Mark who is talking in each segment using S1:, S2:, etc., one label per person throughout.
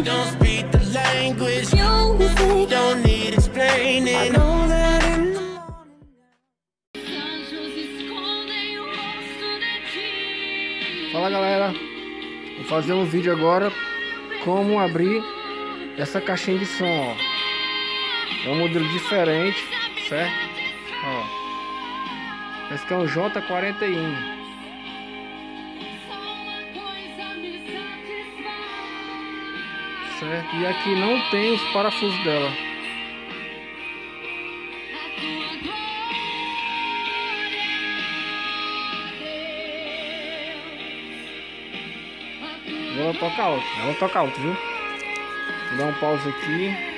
S1: Don't speak the language. Don't need explaining. I know that in the morning.
S2: Fala galera, vou fazer um vídeo agora como abrir essa caixinha de som, ó. É um modelo diferente, certo? Ó, esse aqui é um j41, certo? E aqui não tem os parafusos dela. Ela toca alto, viu? Vou dar um pause aqui.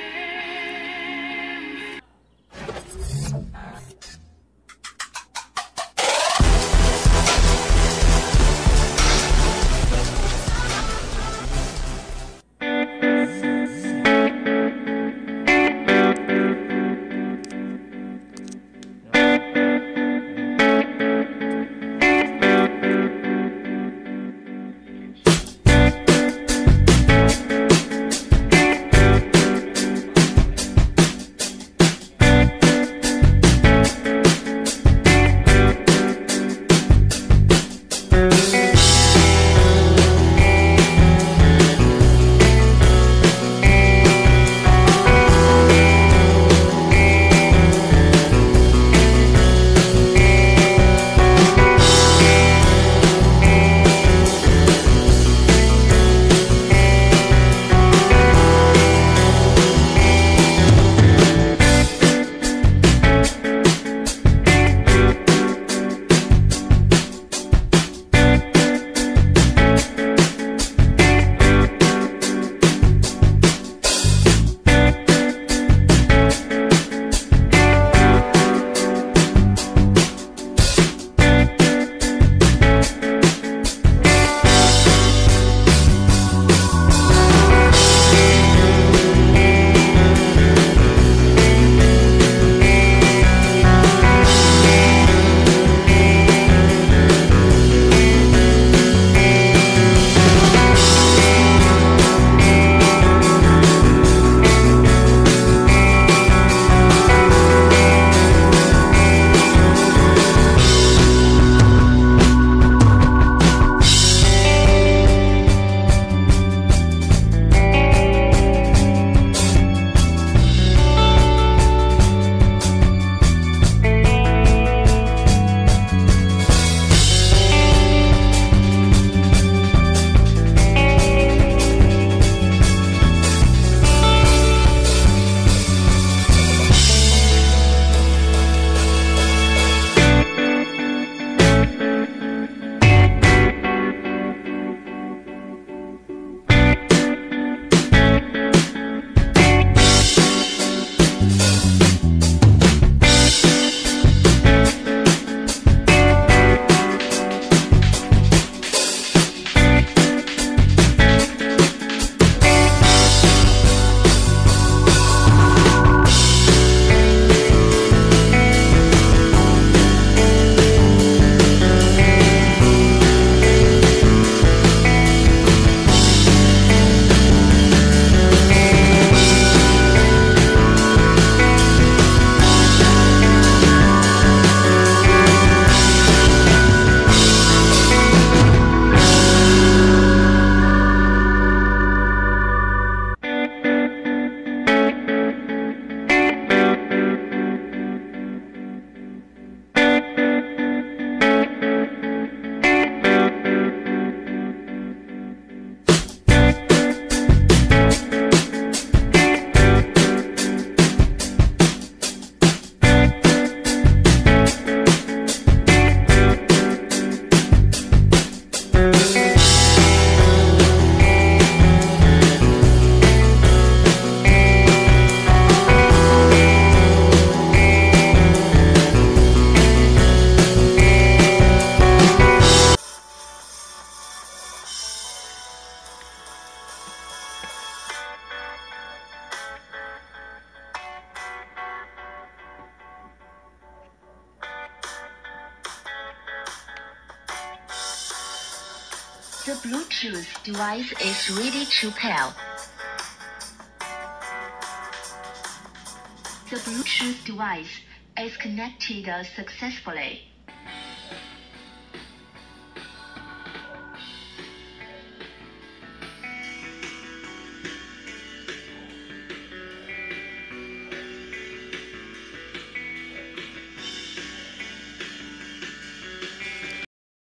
S3: The Bluetooth device is ready to pair. The Bluetooth device is connected successfully.